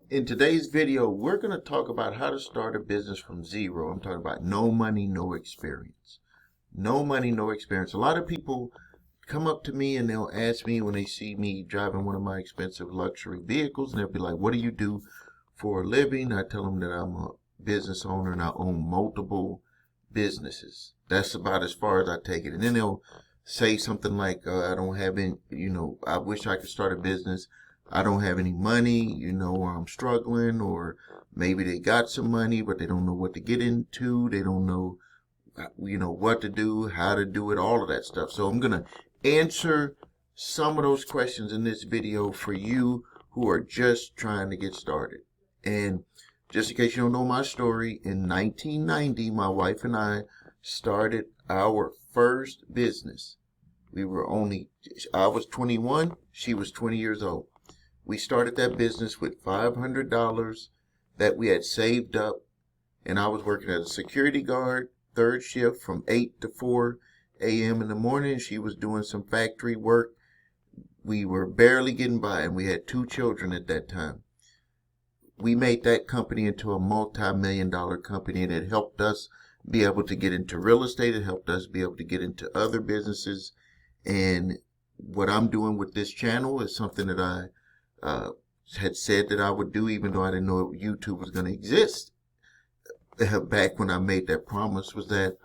In today's video, we're going to talk about how to start a business from zero. I'm talking about no money, no experience. No money, no experience. A lot of people come up to me and they'll ask me when they see me driving one of my expensive luxury vehicles, and they'll be like, what do you do for a living? I tell them that I'm a business owner and I own multiple businesses. That's about as far as I take it. And then they'll say something like, I don't have any, I wish I could start a business. I don't have any money, or I'm struggling, or maybe they got some money, but they don't know what to get into. They don't know, what to do, how to do it, all of that stuff. So I'm going to answer some of those questions in this video for you who are just trying to get started. And just in case you don't know my story, in 1990, my wife and I started our first business. I was 21, she was 20 years old. We started that business with $500 that we had saved up, and I was working as a security guard, third shift from 8 to 4 a.m. in the morning. She was doing some factory work. We were barely getting by, and we had 2 children at that time. We made that company into a multi-million-dollar company, and it helped us be able to get into real estate. It helped us be able to get into other businesses. And what I'm doing with this channel is something that I had said that I would do, even though I didn't know YouTube was going to exist. Back when I made that promise, was that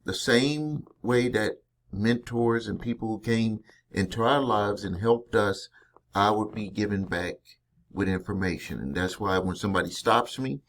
the same way that mentors and people who came into our lives and helped us, I would be giving back with information. And that's why when somebody stops me,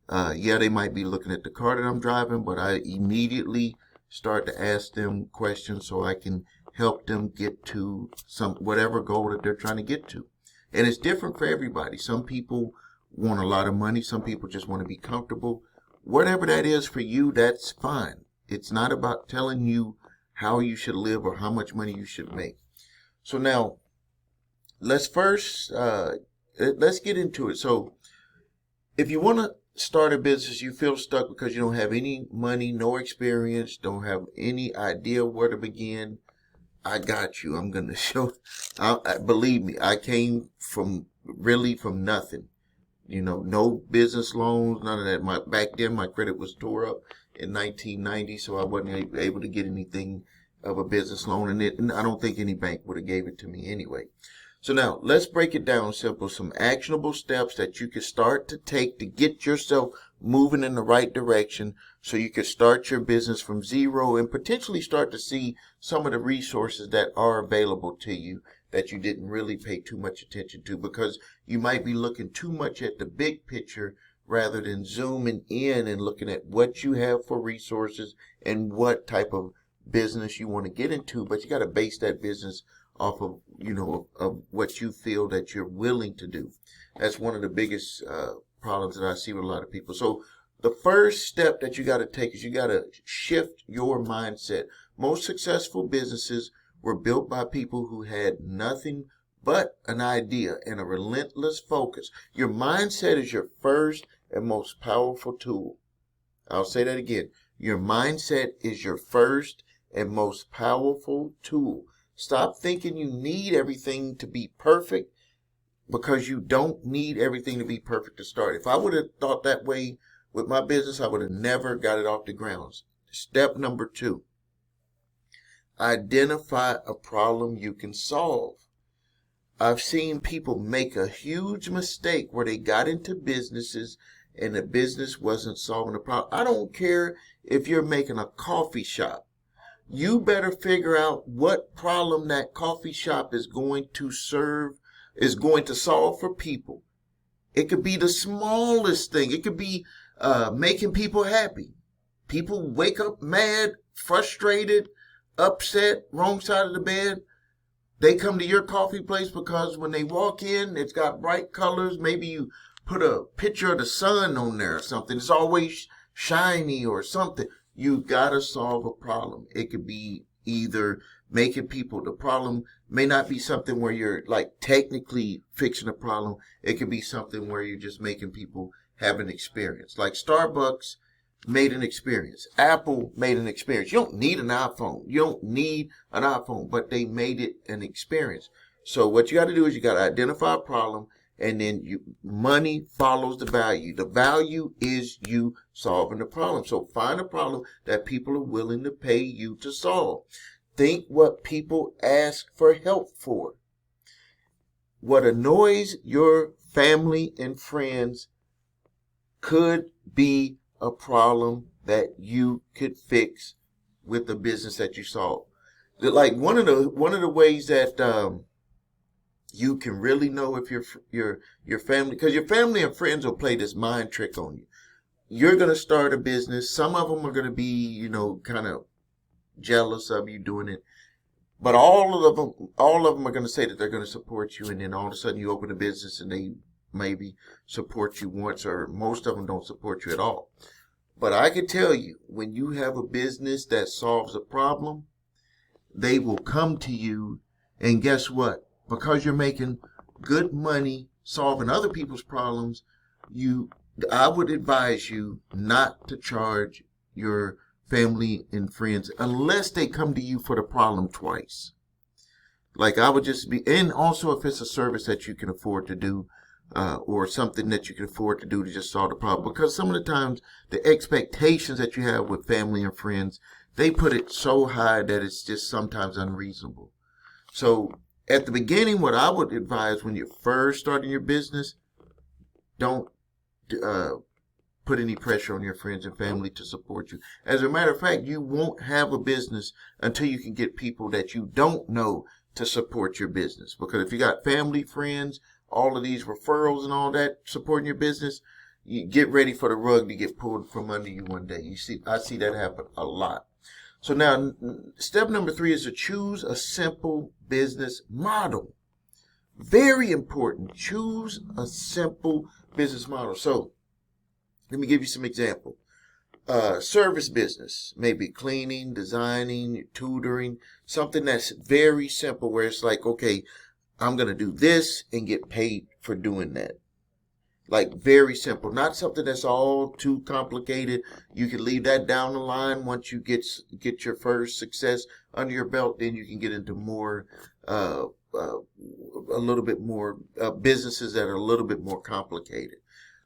they might be looking at the car that I'm driving, but I immediately start to ask them questions so I can help them get to whatever goal that they're trying to get to. And it's different for everybody. Some people want a lot of money. Some people just want to be comfortable. Whatever that is for you, that's fine. It's not about telling you how you should live or how much money you should make. So now, let's get into it. So if you want to start a business, you feel stuck because you don't have any money, no experience, don't have any idea where to begin, I got you. I'm going to show. Believe me, I came from nothing. No business loans, none of that. Back then, my credit was tore up in 1990, so I wasn't able to get anything of a business loan, and I don't think any bank would have gave it to me anyway. So now, let's break it down simple. Some actionable steps that you can start to take to get yourself moving in the right direction so you can start your business from zero and potentially start to see some of the resources that are available to you that you didn't really pay too much attention to, because you might be looking too much at the big picture rather than zooming in and looking at what you have for resources and what type of business you want to get into. But you got to base that business off of, of what you feel that you're willing to do. That's one of the biggest problems that I see with a lot of people. So the first step that you got to take is you got to shift your mindset. Most successful businesses were built by people who had nothing but an idea and a relentless focus. Your mindset is your first and most powerful tool. I'll say that again. Your mindset is your first and most powerful tool. Stop thinking you need everything to be perfect, because you don't need everything to be perfect to start. If I would have thought that way with my business, I would have never got it off the ground. Step number 2, identify a problem you can solve. I've seen people make a huge mistake where they got into businesses and the business wasn't solving the problem. I don't care if you're making a coffee shop. You better figure out what problem that coffee shop is going to solve for people. It could be the smallest thing. It could be making people happy. People wake up mad, frustrated, upset, wrong side of the bed. They come to your coffee place because when they walk in, it's got bright colors. Maybe you put a picture of the sun on there or something. It's always shiny or something. You gotta solve a problem. It could be either making people, the problem may not be something where you're like technically fixing a problem. It could be something where you're just making people have an experience. Like Starbucks made an experience. Apple made an experience. You don't need an iPhone. But they made it an experience. So what you got to do is you got to identify a problem And then money follows the value. The value is you solving the problem. So find a problem that people are willing to pay you to solve. Think what people ask for help for. What annoys your family and friends could be a problem that you could fix with the business that you solve. Like one of the ways that you can really know if your family, because your family and friends will play this mind trick on you. You're going to start a business. Some of them are going to be, kind of jealous of you doing it. But all of them are going to say that they're going to support you, and then all of a sudden you open a business and they maybe support you once, or most of them don't support you at all. But I can tell you, when you have a business that solves a problem, they will come to you, and guess what? Because you're making good money solving other people's problems, I would advise you not to charge your family and friends unless they come to you for the problem twice. Like I would just and also if it's a service that you can afford to do, or something that you can afford to do to just solve the problem. Because some of the times the expectations that you have with family and friends, they put it so high that it's just sometimes unreasonable. So at the beginning, what I would advise when you're first starting your business, don't put any pressure on your friends and family to support you. As a matter of fact, you won't have a business until you can get people that you don't know to support your business. Because if you got family, friends, all of these referrals and all that supporting your business, you get ready for the rug to get pulled from under you one day. I see that happen a lot. So now, step number 3 is to choose a simple business model. Very important. Choose a simple business model. So, let me give you some example. Service business, maybe cleaning, designing, tutoring, something that's very simple where it's like, okay, I'm going to do this and get paid for doing that. Like very simple, not something that's all too complicated. You can leave that down the line once you get your first success under your belt. Then you can get into more, a little bit more businesses that are a little bit more complicated.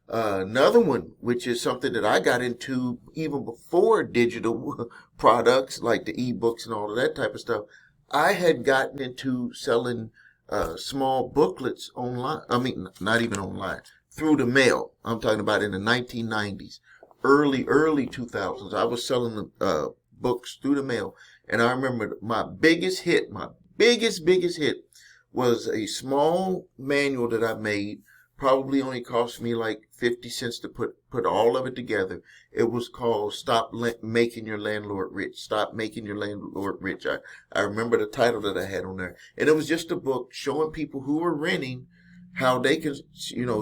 Another one, which is something that I got into even before digital products like the ebooks and all of that type of stuff. I had gotten into selling small booklets online. I mean, not even online, through the mail. I'm talking about in the 1990s, early 2000s. I was selling books through the mail. And I remember my biggest hit was a small manual that I made. Probably only cost me like 50 cents to put all of it together. It was called Stop Making Your Landlord Rich. Stop Making Your Landlord Rich. I remember the title that I had on there. And it was just a book showing people who were renting how they can,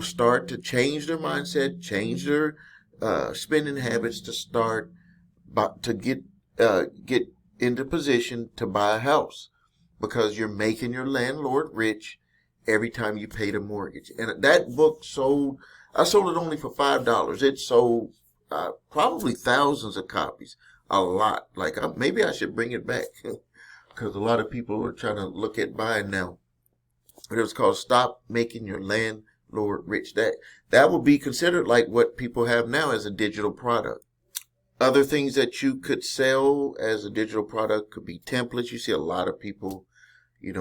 start to change their mindset, change their spending habits to start to get into position to buy a house. Because you're making your landlord rich every time you pay the mortgage. And that book I sold it only for $5. It sold probably thousands of copies. A lot. Like maybe I should bring it back because a lot of people are trying to look at buying now. But it was called Stop Making Your Landlord Rich. That would be considered like what people have now as a digital product. Other things that you could sell as a digital product could be templates. You see a lot of people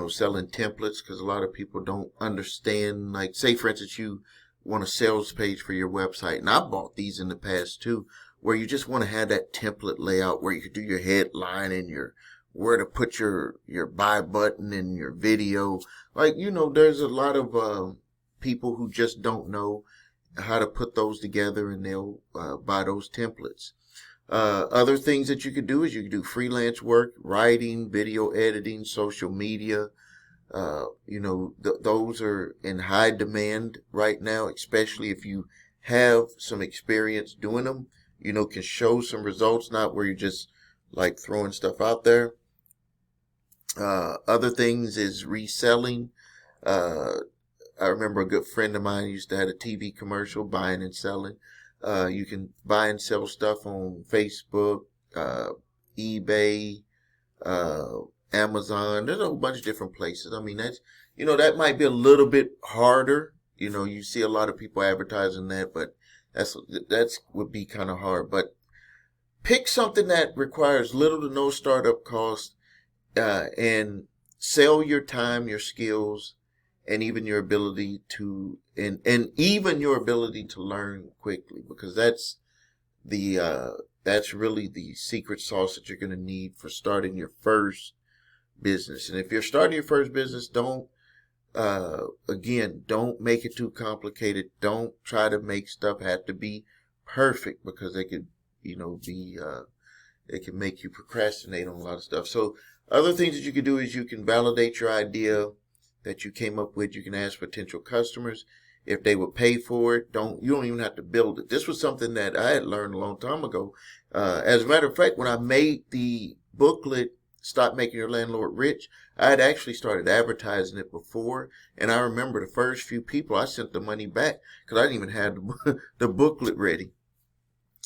selling templates because a lot of people don't understand. Like, say, for instance, you want a sales page for your website. And I bought these in the past, too, where you just want to have that template layout where you could do your headline and where to put your buy button and your video. Like, there's a lot of people who just don't know how to put those together, and they'll buy those templates. Other things that you could do is you could do freelance work, writing, video editing, social media. Those are in high demand right now, especially if you have some experience doing them, can show some results, not where you're just like throwing stuff out there. Other things is reselling. I remember a good friend of mine used to have a TV commercial, buying and selling. You can buy and sell stuff on Facebook, eBay, Amazon. There's a whole bunch of different places. I mean, that's, that might be a little bit harder, You know, you see a lot of people advertising that, but that's would be kind of hard. But pick something that requires little to no startup cost, and sell your time, your skills, and even your ability to and even your ability to learn quickly, because that's really the secret sauce that you're going to need for starting your first business. And if you're starting your first business, don't don't make it too complicated. Don't try to make stuff have to be perfect, because they could, it can make you procrastinate on a lot of stuff. So other things that you can do is you can validate your idea that you came up with. You can ask potential customers if they would pay for it. You don't even have to build it. This was something that I had learned a long time ago. As a matter of fact, when I made the booklet, Stop Making Your Landlord Rich, I had actually started advertising it before. And I remember the first few people, I sent the money back because I didn't even have the booklet ready.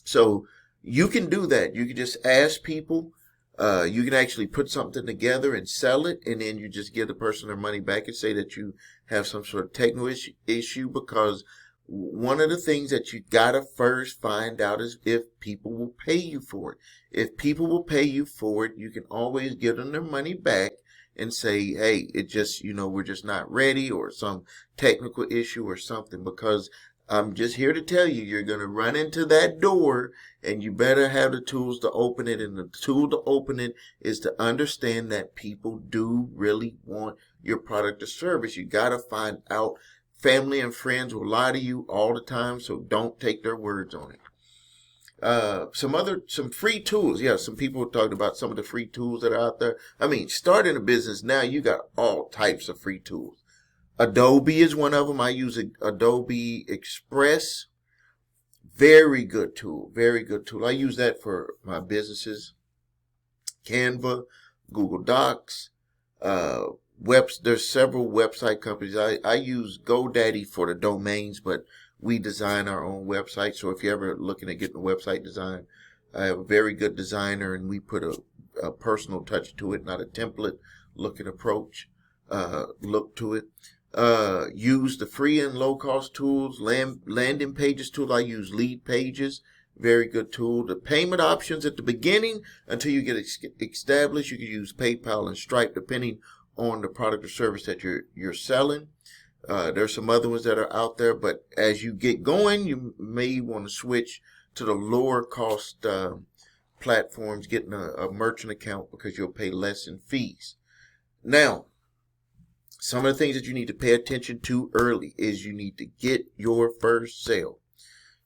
So you can do that. You can just ask people. You can actually put something together and sell it, and then you just give the person their money back and say that you have some sort of technical issue, because one of the things that you gotta first find out is if people will pay you for it. If people will pay you for it, you can always give them their money back and say, hey, it just, we're just not ready, or some technical issue or something, because I'm just here to tell you, you're going to run into that door, and you better have the tools to open it. And the tool to open it is to understand that people do really want your product or service. You got to find out. Family and friends will lie to you all the time, so don't take their words on it. Some free tools. Yeah, some people talked about some of the free tools that are out there. I mean, starting a business now, you got all types of free tools. Adobe is one of them. I use Adobe Express. Very good tool. Very good tool. I use that for my businesses. Canva, Google Docs, there's several website companies. I use GoDaddy for the domains, but we design our own website. So if you're ever looking at getting a website design, I have a very good designer, and we put a personal touch to it, not a template look to it. Use the free and low cost tools, landing pages tool. I use Lead Pages, very good tool. The payment options at the beginning until you get established, you can use PayPal and Stripe depending on the product or service that you're selling. There's some other ones that are out there, but as you get going, you may want to switch to the lower cost platforms, getting a merchant account, because you'll pay less in fees. Now, some of the things that you need to pay attention to early is you need to get your first sale.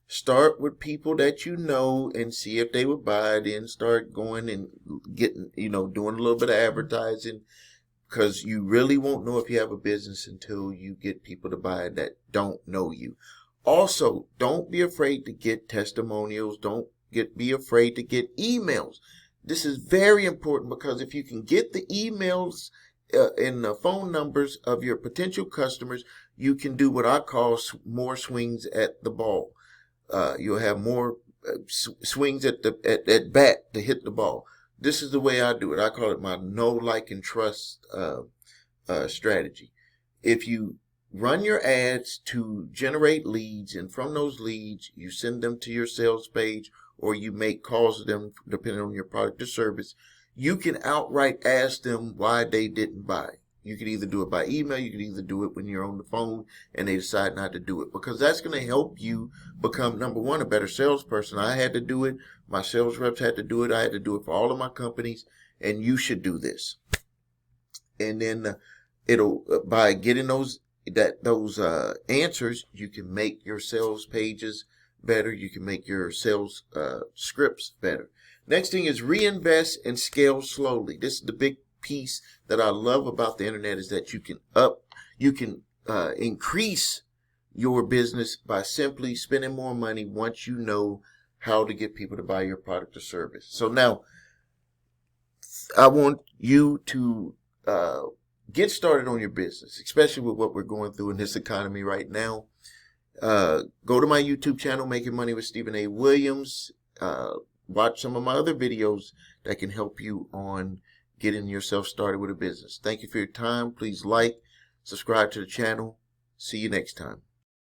Start with people that you know and see if they would buy. Then start going and getting, doing a little bit of advertising, because you really won't know if you have a business until you get people to buy that don't know you. Also, don't be afraid to get testimonials. Be afraid to get emails. This is very important, because if you can get the emails and the phone numbers of your potential customers, you can do what I call more swings at the ball. You'll have more swings at bat to hit the ball. This is the way I do it. I call it my know, like, and trust strategy. If you run your ads to generate leads, and from those leads you send them to your sales page, or you make calls to them depending on your product or service, you can outright ask them why they didn't buy. You can either do it by email, you can either do it when you're on the phone and they decide not to do it, because that's going to help you become, number one, a better salesperson. I had to do it. My sales reps had to do it. I had to do it for all of my companies, and you should do this. And then by getting those answers, you can make your sales pages better. You can make your sales scripts better. Next thing is reinvest and scale slowly. This is the big piece that I love about the internet, is that you can increase your business by simply spending more money once you know how to get people to buy your product or service. So now I want you to get started on your business, especially with what we're going through in this economy right now. Go to my YouTube channel, Making Money with Stephen A. Williams. Watch some of my other videos that can help you on getting yourself started with a business. Thank you for your time. Please like, subscribe to the channel. See you next time.